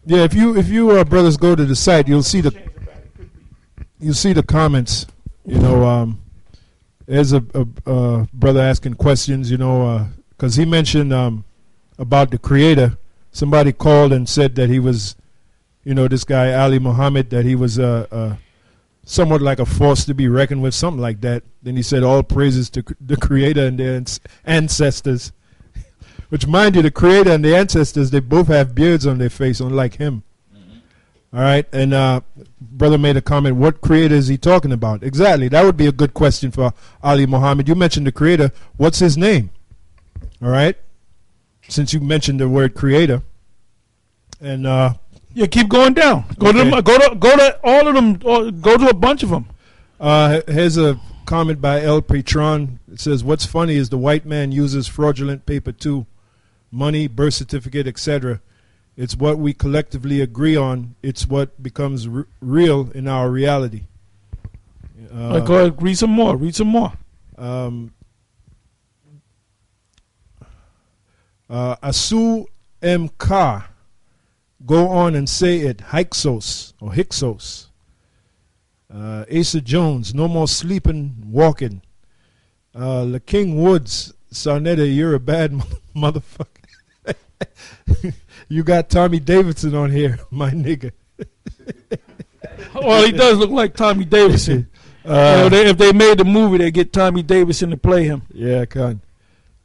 Yeah, if you brothers go to the site, you'll see the comments. You know, there's a brother asking questions. You know, because he mentioned about the Creator. Somebody called and said that he was, you know, this guy Ali Muhammad, that he was somewhat like a force to be reckoned with, something like that. Then he said all praises to the Creator and their ancestors. Which, mind you, the Creator and the ancestors, they both have beards on their face, unlike him. All right, and brother made a comment, what Creator is he talking about? Exactly, that would be a good question for Ali Muhammad. You mentioned the Creator, what's his name? All right, since you mentioned the word Creator. And yeah, keep going down. Go to all of them. Go to a bunch of them. Here's a comment by El Patron. It says, what's funny is the white man uses fraudulent paper too. Money, birth certificate, etc. It's what we collectively agree on. It's what becomes real in our reality. Go ahead, read some more. Read some more. Asu M. Ka. Go on and say it. Hyksos or Hyksos. Asa Jones. No more sleeping, walking. The King Woods. Sarnetta, you're a bad motherfucker. You got Tommy Davidson on here, my nigga. Well, he does look like Tommy Davidson. If they made the movie, they get Tommy Davidson to play him. Yeah, con.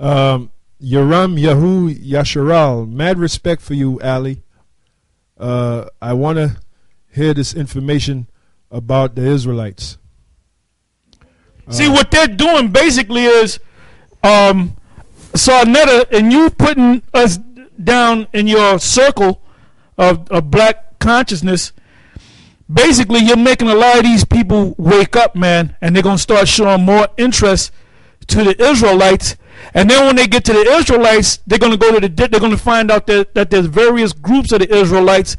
Yaram Yahu Yasharal. Mad respect for you, Ali. I want to hear this information about the Israelites. See, what they're doing basically is Sarnetta, and you putting us down in your circle of black consciousness, basically you're making a lot of these people wake up, man, and they're going to start showing more interest to the Israelites. And then when they get to the Israelites, they're going to go to they're going to find out that there's various groups of the Israelites.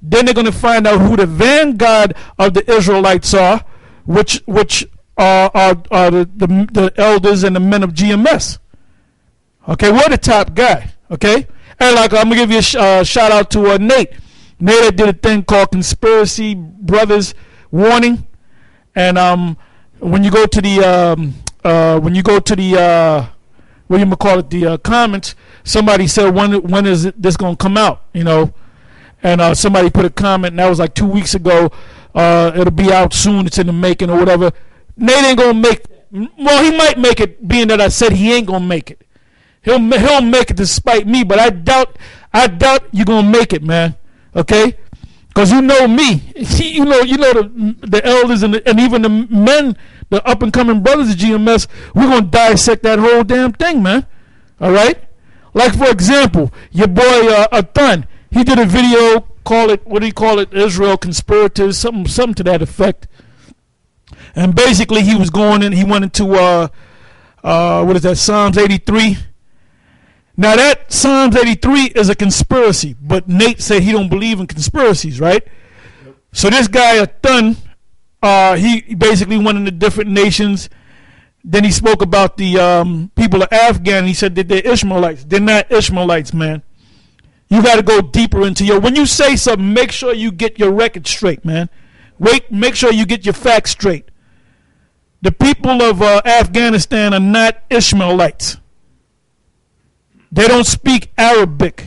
Then they're going to find out who the vanguard of the Israelites are, which are the elders and the men of GMS. Okay, we're the top guy. Okay, and like I'm gonna give you a shout out to Nate. Nate did a thing called Conspiracy Brothers Warning, and when you go to the what you call it, the comments, somebody said when is this gonna come out? You know, and somebody put a comment, and that was like 2 weeks ago. It'll be out soon. It's in the making or whatever. Nate ain't gonna make. Well, he might make it, being that I said he ain't gonna make it. He'll make it despite me, but I doubt you're gonna make it, man. Okay, because you know me. you know the elders and even the men, the up and coming brothers of GMS. We're gonna dissect that whole damn thing, man. All right. Like for example, your boy Athun. He did a video. What do you call it? Israel conspirators, something to that effect. And basically, he was going in. He went into what is that? Psalms 83. Now that Psalms 83 is a conspiracy, but Nate said he don't believe in conspiracies, right? Yep. So this guy, Athun, he basically went into different nations. Then he spoke about the people of Afghan. He said that they're Ishmaelites. They're not Ishmaelites, man. You got to go deeper into when you say something, make sure you get your record straight, man. Make sure you get your facts straight. The people of Afghanistan are not Ishmaelites. They don't speak Arabic.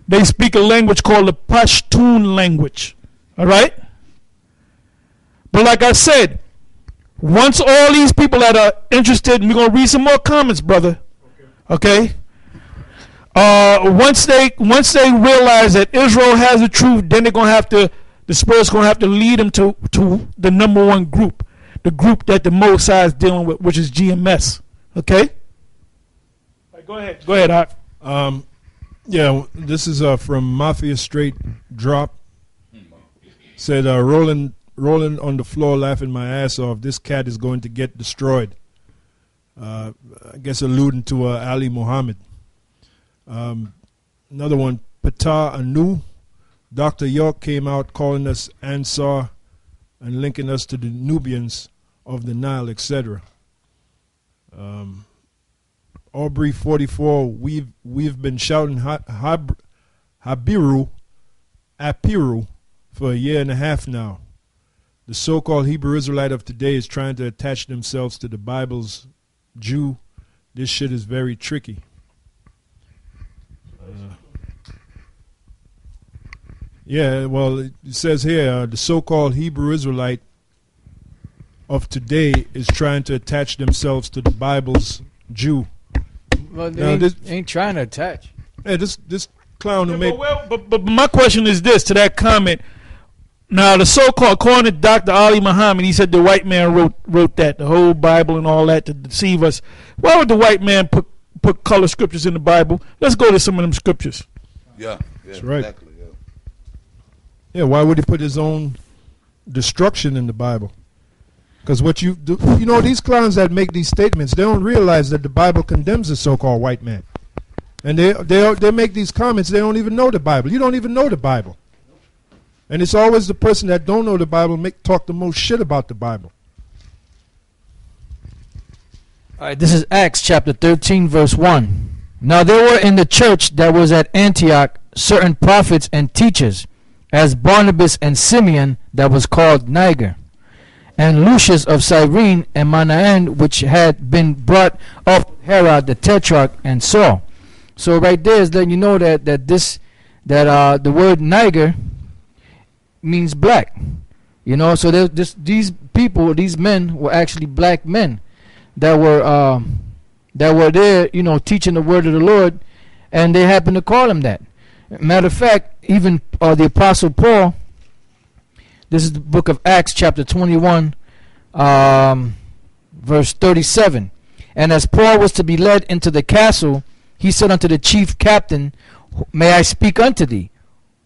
They speak a language called the Pashtun language. All right? But like I said, once all these people that are interested, and we're going to read some more comments, brother. Okay? Once they realize that Israel has the truth, then they're going to have to, the Spirit's going to have to lead them to the number one group, the group that the Mosai is dealing with, which is GMS. Okay? Go ahead, Hawk. Yeah, this is from Mafia Straight Drop. Said, rolling on the floor, laughing my ass off. This cat is going to get destroyed. I guess alluding to Ali Muhammad. Another one, Patah Anu. Dr. York came out calling us Ansar and linking us to the Nubians of the Nile, etc. Aubrey 44, we've been shouting Apiru, for a year and a half now. The so-called Hebrew Israelite of today is trying to attach themselves to the Bible's Jew. This shit is very tricky. Yeah, well, it says here, the so-called Hebrew Israelite of today is trying to attach themselves to the Bible's Jew. Well, they ain't trying to attach. Yeah, this clown who made... But my question is this, to that comment. Now, the so-called, according to Dr. Ali Muhammad, he said the white man wrote that, the whole Bible and all that to deceive us. Why would the white man put color scriptures in the Bible? Let's go to some of them scriptures. Yeah, that's right. Exactly, yeah, why would he put his own destruction in the Bible? Because what you do, you know, these clowns that make these statements, they don't realize that the Bible condemns the so-called white man. And they make these comments, they don't even know the Bible. You don't even know the Bible. And it's always the person that don't know the Bible talk the most shit about the Bible. All right, this is Acts chapter 13, verse 1. Now there were in the church that was at Antioch certain prophets and teachers, as Barnabas and Simeon that was called Niger, and Lucius of Cyrene, and Manaen, which had been brought up Herod the Tetrarch, and Saul. So right there is letting you know that the word Niger means black. You know, so these people, these men were actually black men that were there, you know, teaching the word of the Lord, and they happened to call him that. Matter of fact, even the Apostle Paul, this is the book of Acts chapter 21, verse 37. And as Paul was to be led into the castle, he said unto the chief captain, May I speak unto thee?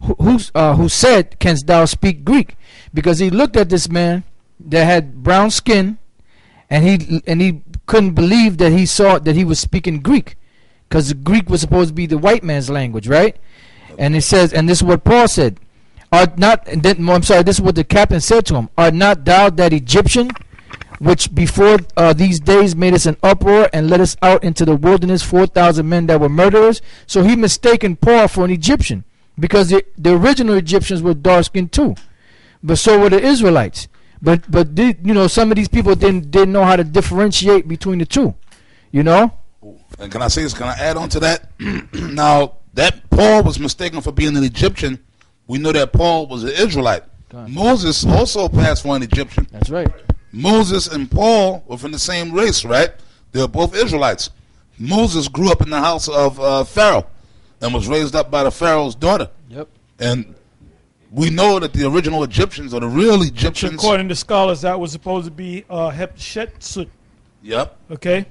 Who said, Canst thou speak Greek? Because he looked at this man that had brown skin, and he couldn't believe that he saw that he was speaking Greek, because Greek was supposed to be the white man's language, right? And it says, and this is what Paul said, this is what the captain said to him, Art not thou that Egyptian, which before these days made us an uproar and led us out into the wilderness 4,000 men that were murderers? So he mistaken Paul for an Egyptian, because the original Egyptians were dark-skinned too, but so were the Israelites. But you know, some of these people didn't know how to differentiate between the two, you know. And can I say this? Can I add on to that? Now, that Paul was mistaken for being an Egyptian. We know that Paul was an Israelite. Moses also passed for an Egyptian. That's right. Moses and Paul were from the same race, right? They were both Israelites. Moses grew up in the house of Pharaoh and was raised up by the Pharaoh's daughter. Yep. And we know that the original Egyptians, or the real Egyptians... According to scholars, that was supposed to be Hatshepsut. Yep. Okay?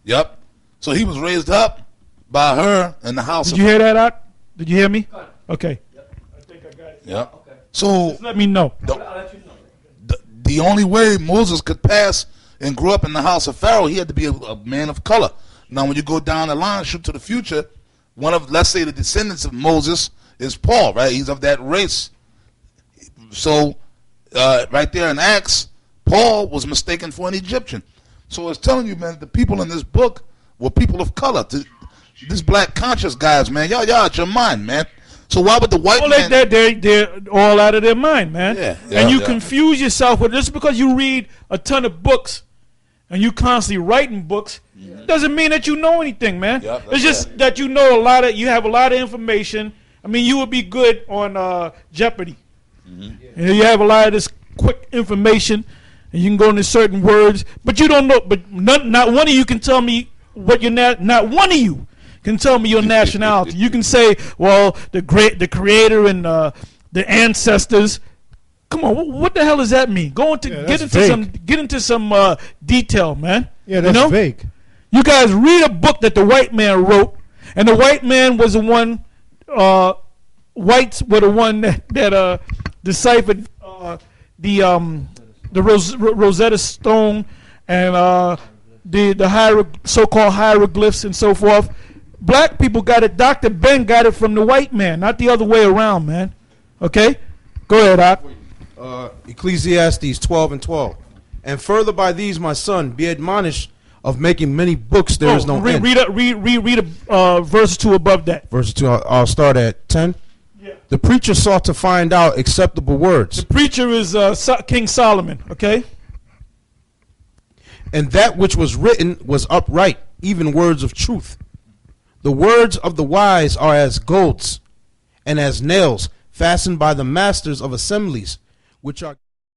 Yep. So he was raised up by her in the house. Did you hear that, Art? Did you hear me? Okay. Yep. I think I got it. Yep. Okay. So just let me know. I'll let you know. The only way Moses could pass and grow up in the house of Pharaoh, he had to be a man of color. Now, when you go down the line, shoot to the future, one of, let's say, the descendants of Moses is Paul, right? He's of that race. So, right there in Acts, Paul was mistaken for an Egyptian. So it's telling you, man, the people in this book were people of color. This black conscious guys, man, y'all out your mind, man. So why would the white man... They're all out of their mind, man. And you confuse yourself with just because you read a ton of books and you constantly writing books, doesn't mean that you know anything, man. It's just that you know you have a lot of information. I mean, you would be good on Jeopardy. You have a lot of this quick information, and you can go into certain words, but you don't know. But not one of you can tell me what your not one of you can tell me your nationality. You can say, well, the creator and the ancestors. Come on, what the hell does that mean? Get into some detail, man. Yeah, that's fake. You guys read a book that the white man wrote, and the white man was the one. Whites were the one that deciphered the Rosetta Stone and the so-called hieroglyphs and so forth. Black people got it. Dr. Ben got it from the white man, not the other way around, man. Okay? Go ahead, Doc. Ecclesiastes 12:12. And further by these, my son, be admonished of making many books. There is no end. Read a verse 2 above that. Verse 2. I'll start at 10. The preacher sought to find out acceptable words. The preacher is King Solomon, okay? And that which was written was upright, even words of truth. The words of the wise are as golds, and as nails fastened by the masters of assemblies, which are